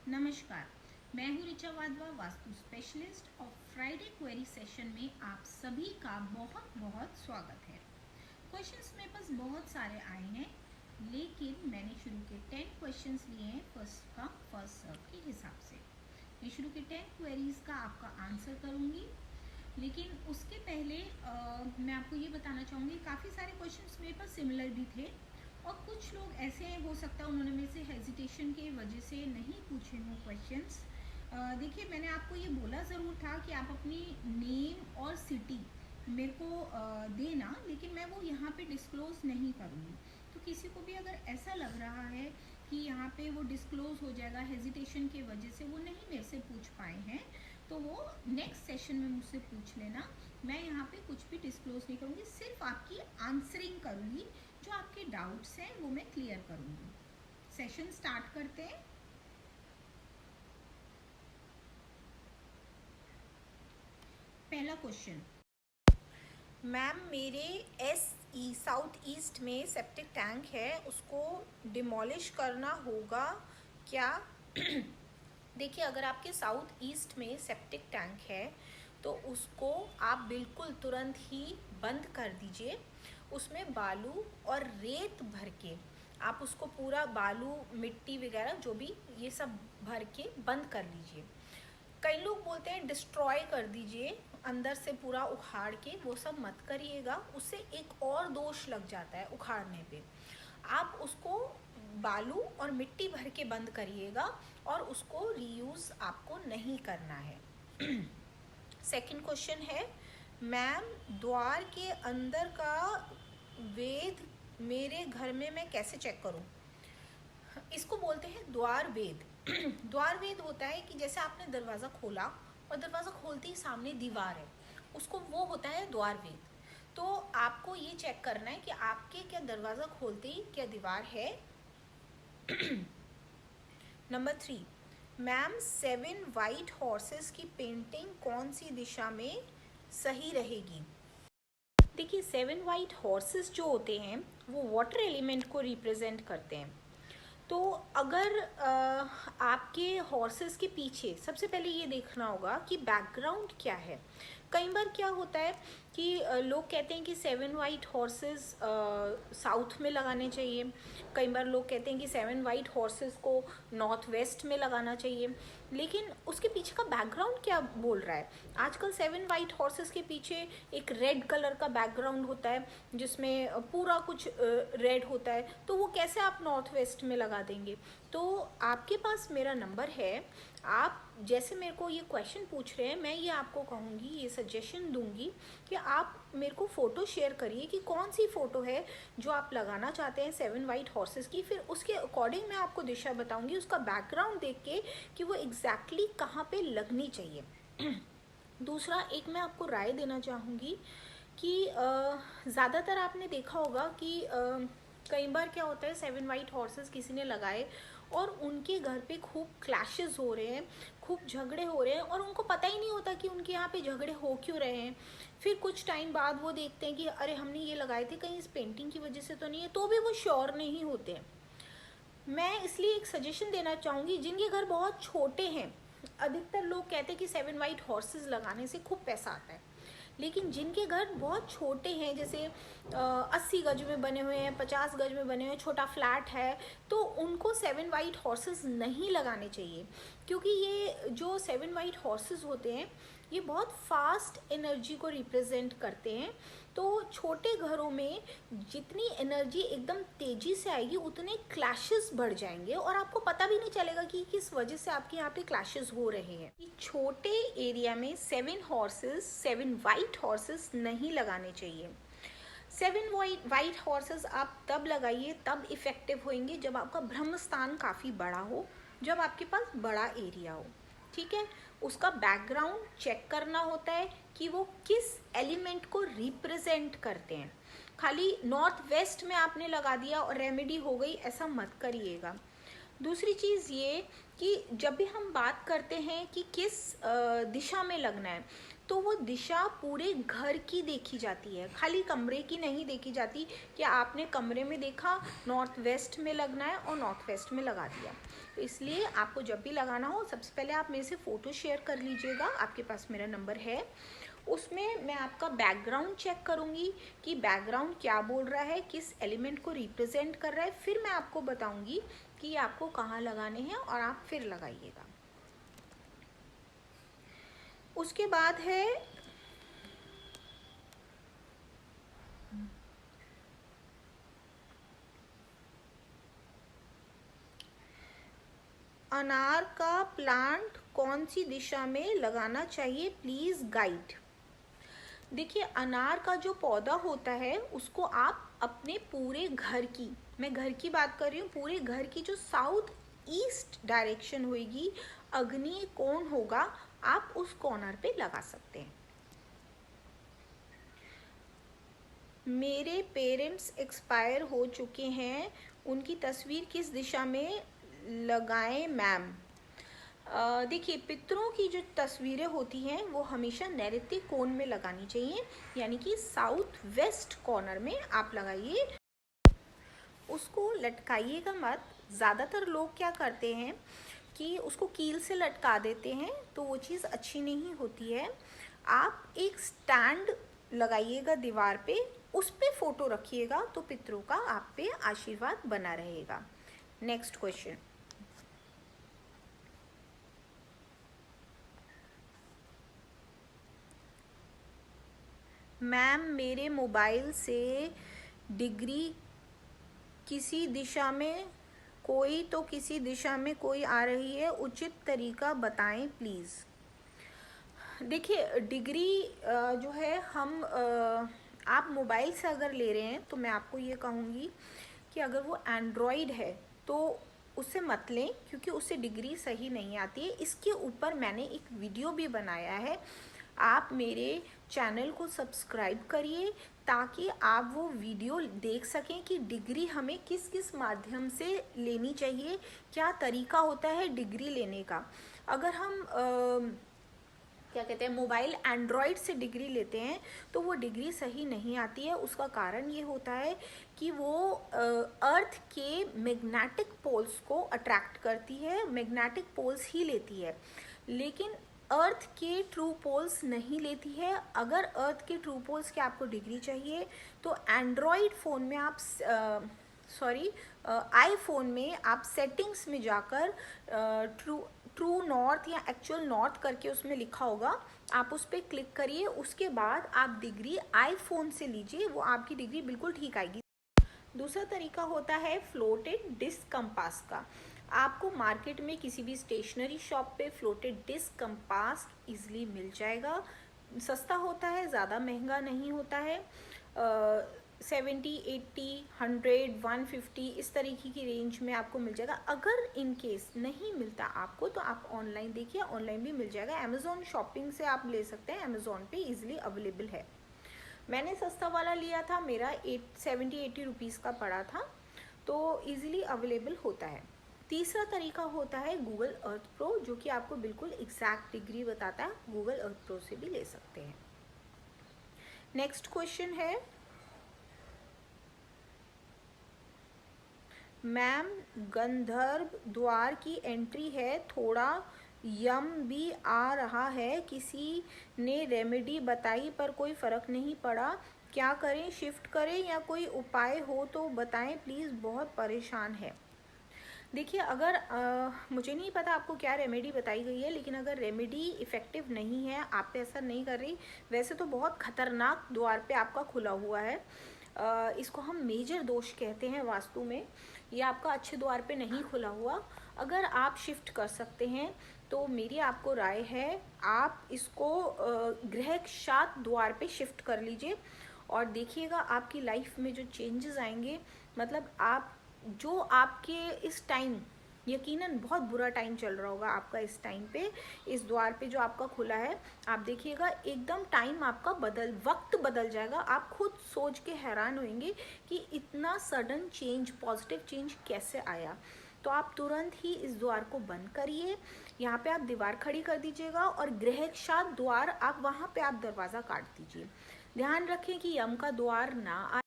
नमस्कार, मैं हूँ ऋचा वाधवा, वास्तु स्पेशलिस्ट और फ्राइडे क्वेरी सेशन में आप सभी का बहुत बहुत स्वागत है। क्वेश्चंस मेरे पास बहुत सारे आए हैं, लेकिन मैंने शुरू के 10 क्वेश्चंस लिए हैं फर्स्ट कम फर्स्ट सर्व के हिसाब से। मैं शुरू के 10 क्वेरीज का आपका आंसर करूँगी, लेकिन उसके पहले मैं आपको ये बताना चाहूँगी, काफ़ी सारे क्वेश्चंस मेरे पास सिमिलर भी थे और कुछ लोग ऐसे हैं, हो सकता है उन्होंने मेरे से हेजिटेशन की वजह से नहीं पूछे हों क्वेश्चंस। देखिए, मैंने आपको ये बोला ज़रूर था कि आप अपनी नेम और सिटी मेरे को देना, लेकिन मैं वो यहाँ पे डिस्क्लोज़ नहीं करूँगी। तो किसी को भी अगर ऐसा लग रहा है कि यहाँ पे वो डिस्क्लोज़ हो जाएगा हेजिटेशन की वजह से, वो नहीं मेरे से पूछ पाए हैं, तो वो नेक्स्ट सेशन में मुझसे पूछ लेना। मैं यहाँ पे कुछ भी डिस्क्लोज़ नहीं करूँगी, सिर्फ आपकी आंसरिंग करूँगी। जो आपके डाउट्स हैं वो मैं क्लियर करूँगी। सेशन स्टार्ट करते हैं। पहला क्वेश्चन, मैम मेरे साउथ ईस्ट में सेप्टिक टैंक है, उसको डिमोलिश करना होगा क्या? देखिए, अगर आपके साउथ ईस्ट में सेप्टिक टैंक है तो उसको आप बिल्कुल तुरंत ही बंद कर दीजिए। उसमें बालू और रेत भर के आप उसको पूरा बालू मिट्टी वगैरह जो भी ये सब भर के बंद कर लीजिए। कई लोग बोलते हैं डिस्ट्रॉय कर दीजिए, अंदर से पूरा उखाड़ के, वो सब मत करिएगा, उससे एक और दोष लग जाता है उखाड़ने पे। आप उसको बालू और मिट्टी भर के बंद करिएगा और उसको रीयूज आपको नहीं करना है। सेकंड क्वेश्चन है, मैम द्वार के अंदर का वेद मेरे घर में मैं कैसे चेक करूं? इसको बोलते हैं द्वार वेद। द्वार वेद होता है कि जैसे आपने दरवाज़ा खोला और दरवाज़ा खोलते ही सामने दीवार है, उसको वो होता है द्वार वेद। तो आपको ये चेक करना है कि आपके क्या दरवाज़ा खोलते ही क्या दीवार है। नंबर 3, मैम 7 वाइट हॉर्सेस की पेंटिंग कौन सी दिशा में सही रहेगी? देखिए, 7 वाइट हॉर्सेस जो होते हैं वो वाटर एलिमेंट को रिप्रेजेंट करते हैं। तो अगर आपके हॉर्सेस के पीछे सबसे पहले ये देखना होगा कि बैकग्राउंड क्या है। कई बार क्या होता है कि लोग कहते हैं कि 7 वाइट हॉर्सेस साउथ में लगाने चाहिए, कई बार लोग कहते हैं कि 7 वाइट हॉर्सेस को नॉर्थ वेस्ट में लगाना चाहिए, लेकिन उसके पीछे का बैकग्राउंड क्या बोल रहा है? आजकल 7 वाइट हॉर्सेस के पीछे एक रेड कलर का बैकग्राउंड होता है जिसमें पूरा कुछ रेड होता है, तो वो कैसे आप नॉर्थ वेस्ट में लगा देंगे? तो आपके पास मेरा नंबर है, आप जैसे मेरे को ये क्वेश्चन पूछ रहे हैं, मैं ये आपको कहूँगी, ये सजेशन दूंगी कि आप मेरे को फ़ोटो शेयर करिए कि कौन सी फ़ोटो है जो आप लगाना चाहते हैं 7 वाइट हॉर्सेस की। फिर उसके अकॉर्डिंग मैं आपको दिशा बताऊंगी, उसका बैकग्राउंड देख के कि वो एग्जैक्टली कहाँ पे लगनी चाहिए। दूसरा, एक मैं आपको राय देना चाहूँगी कि ज़्यादातर आपने देखा होगा कि कई बार क्या होता है, 7 वाइट हॉर्सेस किसी ने लगाए और उनके घर पे खूब क्लैशेस हो रहे हैं, खूब झगड़े हो रहे हैं और उनको पता ही नहीं होता कि उनके यहाँ पे झगड़े हो क्यों रहे हैं। फिर कुछ टाइम बाद वो देखते हैं कि अरे हमने ये लगाए थे, कहीं इस पेंटिंग की वजह से तो नहीं है, तो भी वो श्योर नहीं होते हैं। मैं इसलिए एक सजेशन देना चाहूँगी, जिनके घर बहुत छोटे हैं, अधिकतर लोग कहते हैं कि 7 वाइट हॉर्सेस लगाने से खूब पैसा आता है, लेकिन जिनके घर बहुत छोटे हैं, जैसे 80 गज में बने हुए हैं, 50 गज में बने हुए हैं, छोटा फ्लैट है, तो उनको 7 वाइट हॉर्सेस नहीं लगाने चाहिए। क्योंकि ये जो 7 वाइट हॉर्सेस होते हैं ये बहुत फास्ट एनर्जी को रिप्रेजेंट करते हैं। तो छोटे घरों में जितनी एनर्जी एकदम तेज़ी से आएगी उतने क्लैशेस बढ़ जाएंगे और आपको पता भी नहीं चलेगा कि किस वजह से आपके यहाँ पे क्लैशेस हो रहे हैं। छोटे एरिया में 7 वाइट हॉर्सेस नहीं लगाने चाहिए। 7 वाइट हॉर्सेस आप तब लगाइए, तब इफ़ेक्टिव होंगे जब आपका ब्रह्मस्थान काफ़ी बड़ा हो, जब आपके पास बड़ा एरिया हो। ठीक है, उसका बैकग्राउंड चेक करना होता है कि वो किस एलिमेंट को रिप्रेजेंट करते हैं। खाली नॉर्थ वेस्ट में आपने लगा दिया और रेमेडी हो गई, ऐसा मत करिएगा। दूसरी चीज़ ये कि जब भी हम बात करते हैं कि किस दिशा में लगना है, तो वो दिशा पूरे घर की देखी जाती है, खाली कमरे की नहीं देखी जाती कि आपने कमरे में देखा नॉर्थ वेस्ट में लगना है और नॉर्थ वेस्ट में लगा दिया। तो इसलिए आपको जब भी लगाना हो, सबसे पहले आप मेरे से फ़ोटो शेयर कर लीजिएगा, आपके पास मेरा नंबर है। उसमें मैं आपका बैकग्राउंड चेक करूँगी कि बैकग्राउंड क्या बोल रहा है, किस एलिमेंट को रिप्रेजेंट कर रहा है, फिर मैं आपको बताऊँगी कि आपको कहाँ लगाने हैं और आप फिर लगाइएगा। उसके बाद है अनार का प्लांट कौन सी दिशा में लगाना चाहिए, प्लीज गाइड। देखिए, अनार का जो पौधा होता है उसको आप अपने पूरे घर की, मैं घर की बात कर रही हूँ, पूरे घर की जो साउथ ईस्ट डायरेक्शन होगी, अग्नि कोण होगा, आप उस कॉर्नर पे लगा सकते हैं। मेरे पेरेंट्स एक्सपायर हो चुके हैं, उनकी तस्वीर किस दिशा में लगाएं मैम। देखिए, पितरों की जो तस्वीरें होती हैं वो हमेशा नैऋत्य कोण में लगानी चाहिए, यानी कि साउथ वेस्ट कॉर्नर में आप लगाइए, उसको लटकाइएगा मत। ज़्यादातर लोग क्या करते हैं कि उसको कील से लटका देते हैं, तो वो चीज़ अच्छी नहीं होती है। आप एक स्टैंड लगाइएगा दीवार पे, उस पे फोटो रखिएगा, तो पितरों का आप पे आशीर्वाद बना रहेगा। Next question. मैम, मेरे मोबाइल से डिग्री किसी दिशा में कोई तो किसी दिशा में कोई आ रही है, उचित तरीका बताएं प्लीज़। देखिए, डिग्री जो है हम आप मोबाइल से अगर ले रहे हैं तो मैं आपको ये कहूँगी कि अगर वो एंड्रॉयड है तो उससे मत लें, क्योंकि उससे डिग्री सही नहीं आती है। इसके ऊपर मैंने एक वीडियो भी बनाया है, आप मेरे चैनल को सब्सक्राइब करिए ताकि आप वो वीडियो देख सकें कि डिग्री हमें किस किस माध्यम से लेनी चाहिए, क्या तरीका होता है डिग्री लेने का। अगर हम क्या कहते हैं, मोबाइल एंड्रॉयड से डिग्री लेते हैं तो वो डिग्री सही नहीं आती है। उसका कारण ये होता है कि वो अर्थ के मैग्नेटिक पोल्स को अट्रैक्ट करती है, मैग्नेटिक पोल्स ही लेती है, लेकिन अर्थ के ट्रू पोल्स नहीं लेती है। अगर अर्थ के ट्रू पोल्स की आपको डिग्री चाहिए तो एंड्रॉयड फ़ोन में आप आईफोन में आप सेटिंग्स में जाकर ट्रू नॉर्थ या एक्चुअल नॉर्थ करके उसमें लिखा होगा, आप उस पर क्लिक करिए, उसके बाद आप डिग्री आईफोन से लीजिए, वो आपकी डिग्री बिल्कुल ठीक आएगी। दूसरा तरीका होता है फ्लोटेड डिस्क कंपास का। आपको मार्केट में किसी भी स्टेशनरी शॉप पे फ्लोटेड डिस्क कंपास इजीली मिल जाएगा, सस्ता होता है, ज़्यादा महंगा नहीं होता है। 70, 80, 100, 150 इस तरीके की रेंज में आपको मिल जाएगा। अगर इन केस नहीं मिलता आपको तो आप ऑनलाइन देखिए, ऑनलाइन भी मिल जाएगा, अमेज़ॉन शॉपिंग से आप ले सकते हैं, अमेज़ॉन पे इजीली अवेलेबल है। मैंने सस्ता वाला लिया था, मेरा 70-80 रुपीज़ का पड़ा था, तो इजीली अवेलेबल होता है। तीसरा तरीका होता है गूगल अर्थ प्रो, जो कि आपको बिल्कुल एग्जैक्ट डिग्री बताता है, गूगल अर्थ प्रो से भी ले सकते हैं। नेक्स्ट क्वेश्चन है, मैम गंधर्व द्वार की एंट्री है, थोड़ा यम भी आ रहा है, किसी ने रेमेडी बताई पर कोई फ़र्क नहीं पड़ा, क्या करें, शिफ्ट करें या कोई उपाय हो तो बताएं प्लीज़, बहुत परेशान है। देखिए, अगर मुझे नहीं पता आपको क्या रेमेडी बताई गई है, लेकिन अगर रेमेडी इफ़ेक्टिव नहीं है, आप पे असर नहीं कर रही, वैसे तो बहुत ख़तरनाक द्वार पे आपका खुला हुआ है, इसको हम मेजर दोष कहते हैं वास्तु में, ये आपका अच्छे द्वार पे नहीं खुला हुआ। अगर आप शिफ्ट कर सकते हैं तो मेरी आपको राय है, आप इसको ग्रहक्षात द्वार पे शिफ्ट कर लीजिए और देखिएगा आपकी लाइफ में जो चेंजेस आएंगे, मतलब आप जो आपके इस टाइम यकीनन बहुत बुरा टाइम चल रहा होगा आपका इस टाइम पे, इस द्वार पे जो आपका खुला है, आप देखिएगा एकदम टाइम आपका वक्त बदल जाएगा। आप खुद सोच के हैरान होंगे कि इतना सडन चेंज, पॉजिटिव चेंज कैसे आया। तो आप तुरंत ही इस द्वार को बंद करिए। यहाँ पे आप दीवार खड़ी कर दीजिएगा और गृहक्षात द्वार आप वहाँ पे आप दरवाज़ा काट दीजिए। ध्यान रखें कि यम का द्वार ना आए,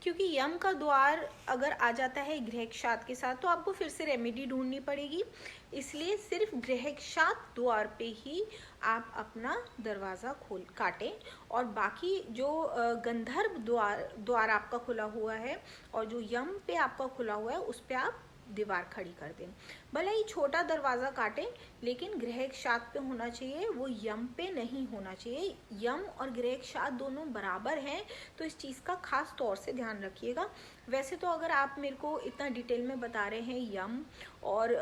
क्योंकि यम का द्वार अगर आ जाता है गृहक्षात के साथ तो आपको फिर से रेमेडी ढूंढनी पड़ेगी। इसलिए सिर्फ गृहक्षात द्वार पे ही आप अपना दरवाज़ा काटें, और बाकी जो गंधर्व द्वार आपका खुला हुआ है और जो यम पे आपका खुला हुआ है उस पे आप दीवार खड़ी कर दें। भले ही छोटा दरवाज़ा काटें, लेकिन गृहक्षात पे होना चाहिए, वो यम पे नहीं होना चाहिए। यम और गृहक्षात दोनों बराबर हैं, तो इस चीज़ का खास तौर से ध्यान रखिएगा। वैसे तो अगर आप मेरे को इतना डिटेल में बता रहे हैं यम और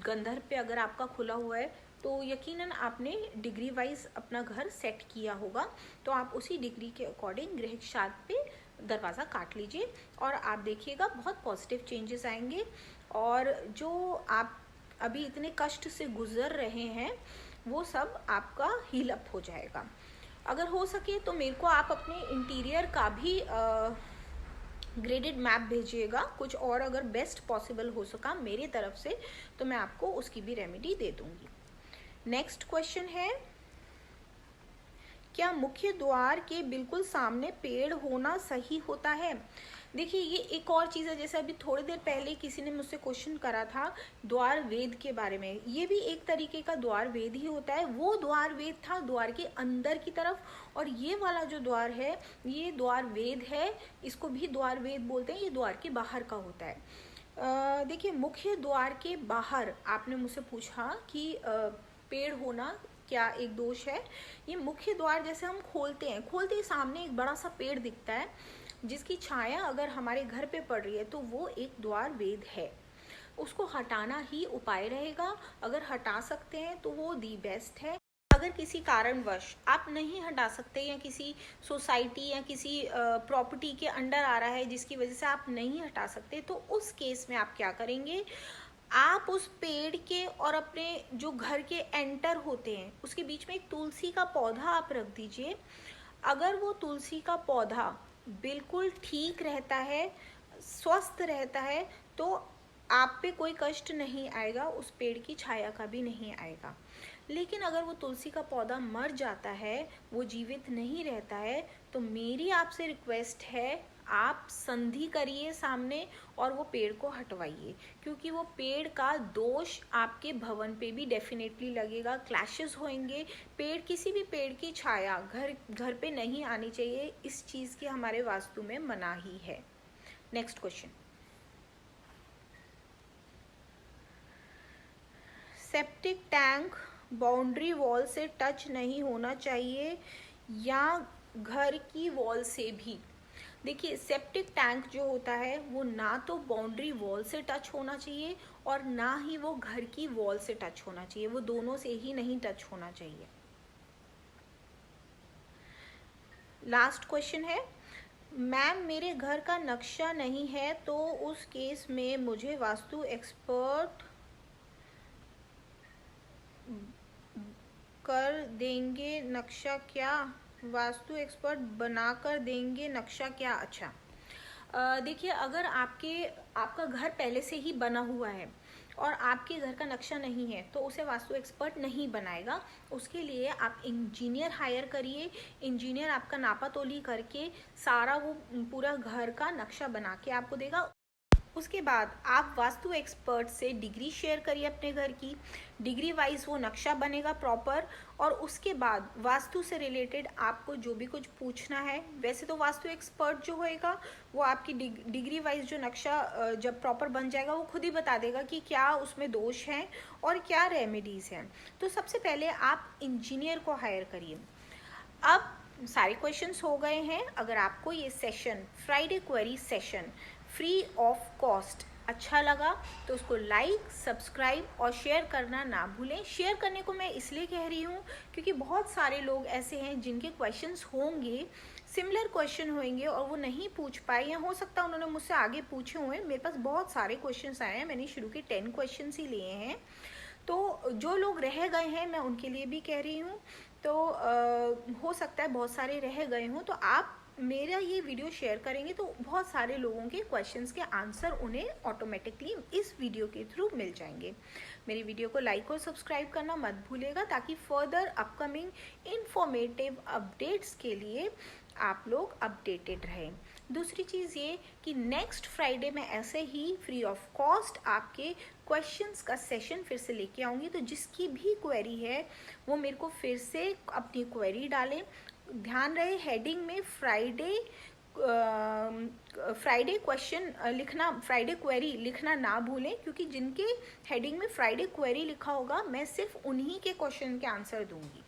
गंधर्व पे अगर आपका खुला हुआ है तो यकीनन आपने डिग्री वाइज अपना घर सेट किया होगा, तो आप उसी डिग्री के अकॉर्डिंग गृहक्षात पे दरवाज़ा काट लीजिए और आप देखिएगा बहुत पॉजिटिव चेंजेस आएंगे। और जो आप अभी इतने कष्ट से गुजर रहे हैं वो सब आपका हील अप हो जाएगा। अगर हो सके तो मेरे को आप अपने इंटीरियर का भी ग्रेडेड मैप भेजिएगा, कुछ और अगर बेस्ट पॉसिबल हो सका मेरी तरफ से तो मैं आपको उसकी भी रेमेडी दे दूंगी। नेक्स्ट क्वेश्चन है, क्या मुख्य द्वार के बिल्कुल सामने पेड़ होना सही होता है? देखिए ये एक और चीज़ है, जैसे अभी थोड़ी देर पहले किसी ने मुझसे क्वेश्चन करा था द्वार वेद के बारे में। ये भी एक तरीके का द्वार वेद ही होता है। वो द्वार वेद था द्वार के अंदर की तरफ, और ये वाला जो द्वार है ये द्वार वेद है, इसको भी द्वार वेद बोलते हैं। ये द्वार के बाहर का होता है। देखिए मुख्य द्वार के बाहर आपने मुझसे पूछा कि पेड़ होना क्या एक दोष है। ये मुख्य द्वार जैसे हम खोलते हैं, खोलते ही सामने एक बड़ा सा पेड़ दिखता है जिसकी छाया अगर हमारे घर पे पड़ रही है तो वो एक द्वार वेद है। उसको हटाना ही उपाय रहेगा। अगर हटा सकते हैं तो वो दी बेस्ट है। अगर किसी कारणवश आप नहीं हटा सकते या किसी सोसाइटी या किसी प्रॉपर्टी के अंडर आ रहा है जिसकी वजह से आप नहीं हटा सकते, तो उस केस में आप क्या करेंगे, आप उस पेड़ के और अपने जो घर के एंटर होते हैं उसके बीच में एक तुलसी का पौधा आप रख दीजिए। अगर वो तुलसी का पौधा बिल्कुल ठीक रहता है, स्वस्थ रहता है, तो आप पे कोई कष्ट नहीं आएगा, उस पेड़ की छाया का भी नहीं आएगा। लेकिन अगर वो तुलसी का पौधा मर जाता है, वो जीवित नहीं रहता है, तो मेरी आपसे रिक्वेस्ट है आप संधि करिए सामने और वो पेड़ को हटवाइए, क्योंकि वो पेड़ का दोष आपके भवन पे भी डेफिनेटली लगेगा, क्लैशेस होंगे। किसी भी पेड़ की छाया घर पे नहीं आनी चाहिए, इस चीज़ की हमारे वास्तु में मनाही है। Next question, septic tank boundary wall से टच नहीं होना चाहिए या घर की वॉल से भी? देखिए सेप्टिक टैंक जो होता है वो ना तो बाउंड्री वॉल से टच होना चाहिए और ना ही वो घर की वॉल से टच होना चाहिए, वो दोनों से ही नहीं टच होना चाहिए। लास्ट क्वेश्चन है, मैम मेरे घर का नक्शा नहीं है तो उस केस में मुझे वास्तु एक्सपर्ट कर देंगे नक्शा क्या? वास्तु एक्सपर्ट बना कर देंगे नक्शा क्या? अच्छा, देखिए अगर आपका घर पहले से ही बना हुआ है और आपके घर का नक्शा नहीं है तो उसे वास्तु एक्सपर्ट नहीं बनाएगा। उसके लिए आप इंजीनियर हायर करिए। इंजीनियर आपका नापा तोली करके सारा वो पूरा घर का नक्शा बना के आपको देगा। उसके बाद आप वास्तु एक्सपर्ट से डिग्री शेयर करिए अपने घर की, डिग्री वाइज वो नक्शा बनेगा प्रॉपर। और उसके बाद वास्तु से रिलेटेड आपको जो भी कुछ पूछना है, वैसे तो वास्तु एक्सपर्ट जो होएगा वो आपकी डिग्री वाइज जो नक्शा जब प्रॉपर बन जाएगा वो खुद ही बता देगा कि क्या उसमें दोष हैं और क्या रेमेडीज़ हैं। तो सबसे पहले आप इंजीनियर को हायर करिए। अब सारे क्वेश्चंस हो गए हैं। अगर आपको ये session Friday query session free of cost अच्छा लगा तो उसको लाइक, सब्सक्राइब और शेयर करना ना भूलें। शेयर करने को मैं इसलिए कह रही हूँ क्योंकि बहुत सारे लोग ऐसे हैं जिनके क्वेश्चंस होंगे, सिमिलर क्वेश्चन होंगे और वो नहीं पूछ पाए, या हो सकता है उन्होंने मुझसे आगे पूछे हुए। मेरे पास बहुत सारे क्वेश्चंस आए हैं, मैंने शुरू के 10 क्वेश्चंस ही लिए हैं। तो जो लोग रह गए हैं मैं उनके लिए भी कह रही हूँ। तो हो सकता है बहुत सारे रह गए हों, तो आप मेरा ये वीडियो शेयर करेंगे तो बहुत सारे लोगों के क्वेश्चंस के आंसर उन्हें ऑटोमेटिकली इस वीडियो के थ्रू मिल जाएंगे। मेरी वीडियो को लाइक और सब्सक्राइब करना मत भूलिएगा ताकि फर्दर अपकमिंग इंफॉर्मेटिव अपडेट्स के लिए आप लोग अपडेटेड रहें। दूसरी चीज़ ये कि नेक्स्ट फ्राइडे मैं ऐसे ही फ्री ऑफ कॉस्ट आपके क्वेश्चंस का सेशन फिर से लेके आऊँगी, तो जिसकी भी क्वेरी है वो मेरे को फिर से अपनी क्वेरी डालें। ध्यान रहे हेडिंग में फ्राइडे क्वेश्चन लिखना, फ्राइडे क्वेरी लिखना ना भूलें, क्योंकि जिनके हेडिंग में फ्राइडे क्वेरी लिखा होगा मैं सिर्फ उन्हीं के क्वेश्चन के आंसर दूंगी।